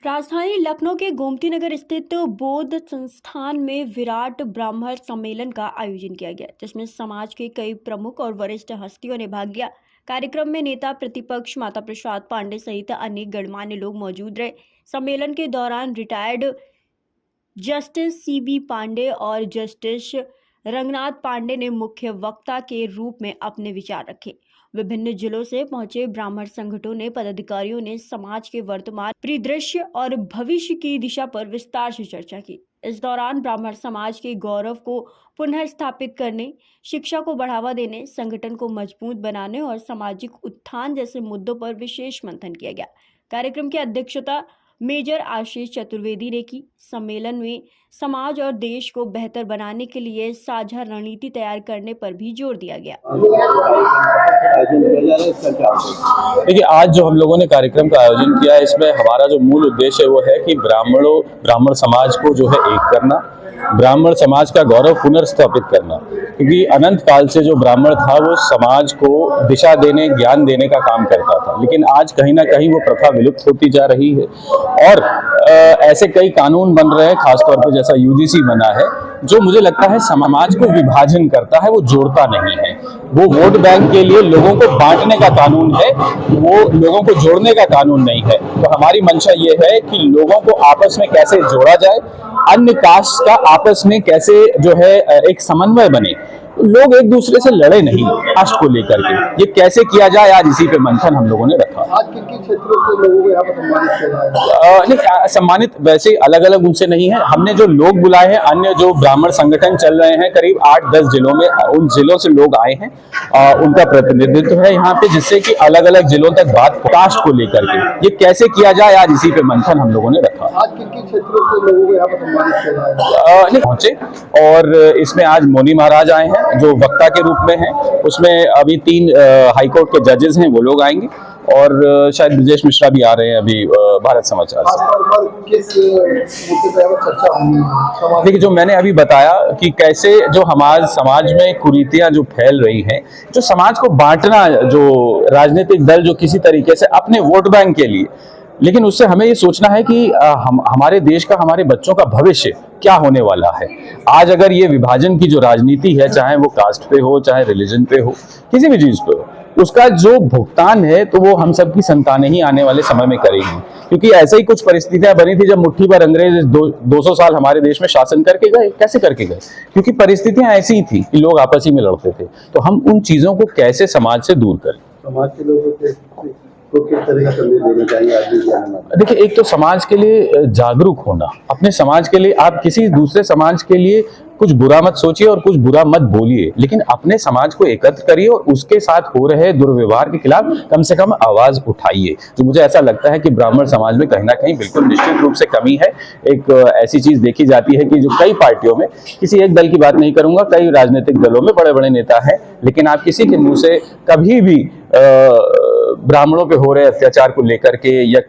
राजधानी लखनऊ के गोमती नगर स्थित बौद्ध संस्थान में विराट ब्राह्मण सम्मेलन का आयोजन किया गया, जिसमें समाज के कई प्रमुख और वरिष्ठ हस्तियों ने भाग लिया। कार्यक्रम में नेता प्रतिपक्ष माता प्रसाद पांडे सहित अन्य गणमान्य लोग मौजूद रहे। सम्मेलन के दौरान रिटायर्ड जस्टिस सीबी पांडे और जस्टिस रंगनाथ पांडे ने मुख्य वक्ता के रूप में अपने विचार रखे। विभिन्न जिलों से पहुंचे ब्राह्मण संगठनों ने पदाधिकारियों ने समाज के वर्तमान परिदृश्य और भविष्य की दिशा पर विस्तार से चर्चा की। इस दौरान ब्राह्मण समाज के गौरव को पुनः स्थापित करने, शिक्षा को बढ़ावा देने, संगठन को मजबूत बनाने और सामाजिक उत्थान जैसे मुद्दों पर विशेष मंथन किया गया। कार्यक्रम की अध्यक्षता मेजर आशीष चतुर्वेदी ने की। सम्मेलन में समाज और देश को बेहतर बनाने के लिए साझा रणनीति तैयार करने पर भी जोर दिया गया। देखिए, आज जो हम लोगों ने कार्यक्रम का आयोजन किया है, इसमें हमारा जो मूल उद्देश्य है वो है कि ब्राह्मण समाज को जो है एक करना, ब्राह्मण समाज का गौरव पुनर्स्थापित करना। क्योंकि अनंत काल से जो ब्राह्मण था वो समाज को दिशा देने, ज्ञान देने का काम करता था, लेकिन आज कहीं ना कहीं वो प्रथा विलुप्त होती जा रही है। और ऐसे कई कानून बन रहे हैं, खासतौर पर जैसा यूजीसी बना है, जो मुझे लगता है समाज को विभाजन करता है, वो जोड़ता नहीं है। वो वोट बैंक के लिए लोगों को बांटने का कानून है, वो लोगों को जोड़ने का कानून नहीं है। तो हमारी मंशा ये है कि लोगों को आपस में कैसे जोड़ा जाए, अन्य कास्ट का आपस में कैसे जो है एक समन्वय बने, लोग एक दूसरे से लड़े नहीं कास्ट को लेकर के, ये कैसे किया जाए, आज इसी पे मंथन हम लोगों ने रखा। आज किन क्षेत्रों से लोगों को यहाँ पर सम्मानित किया नहीं, सम्मानित वैसे अलग अलग उनसे नहीं है। हमने जो लोग बुलाए हैं, अन्य जो ब्राह्मण संगठन चल रहे हैं, करीब 8-10 जिलों में, उन जिलों से लोग आए हैं, उनका प्रतिनिधित्व है यहाँ पे, जिससे कि अलग अलग जिलों तक बात कास्ट को लेकर के ये कैसे किया जाए, आज इसी पे मंथन हम लोगों ने रखा। आज किन क्षेत्रों से लोगों को यहाँ पर सम्मानित किया पहुंचे, और इसमें आज मोनी महाराज आए हैं जो वक्ता के रूप में हैं। उसमें अभी 3 हाईकोर्ट के जजेस हैं, वो लोग आएंगे, और शायद ब्रजेश मिश्रा भी आ रहे हैं अभी भारत समाचार से। देखिए, जो मैंने अभी बताया कि कैसे जो समाज में कुरीतियां जो फैल रही हैं, जो समाज को बांटना, जो राजनीतिक दल जो किसी तरीके से अपने वोट बैंक के लिए, लेकिन उससे हमें ये सोचना है कि हमारे देश का, हमारे बच्चों का भविष्य क्या होने वाला है। आज अगर ये विभाजन की जो राजनीति है, चाहे वो कास्ट पे हो, चाहे रिलीजन पे हो, किसी भी चीज पे हो, उसका जो भुगतान है तो वो हम सब की संतानें ही आने वाले समय में करेंगी। क्योंकि ऐसे ही कुछ परिस्थितियां बनी थी जब मुट्ठी भर अंग्रेज 200 साल हमारे देश में शासन करके गए। कैसे करके गए? क्योंकि परिस्थितियां ऐसी ही थी कि लोग आपस ही में लड़ते थे। तो हम उन चीजों को कैसे समाज से दूर करें। समाज के लोगों को किस तरह का संदेश देना चाहिए? देखिए, एक तो समाज के लिए जागरूक होना, अपने समाज के लिए, आप किसी दूसरे समाज के लिए कुछ बुरा मत सोचिए और कुछ बुरा मत बोलिए, लेकिन अपने समाज को एकत्र करिए और उसके साथ हो रहे दुर्व्यवहार के खिलाफ कम से कम आवाज उठाइए। जो मुझे ऐसा लगता है कि ब्राह्मण समाज में कहीं ना कहीं बिल्कुल निश्चित रूप से कमी है। एक ऐसी चीज देखी जाती है कि जो कई पार्टियों में, किसी एक दल की बात नहीं करूंगा, कई राजनीतिक दलों में बड़े बड़े नेता हैं, लेकिन आप किसी के मुंह से कभी भी ब्राह्मणों पे हो रहे अत्याचार को लेकर के या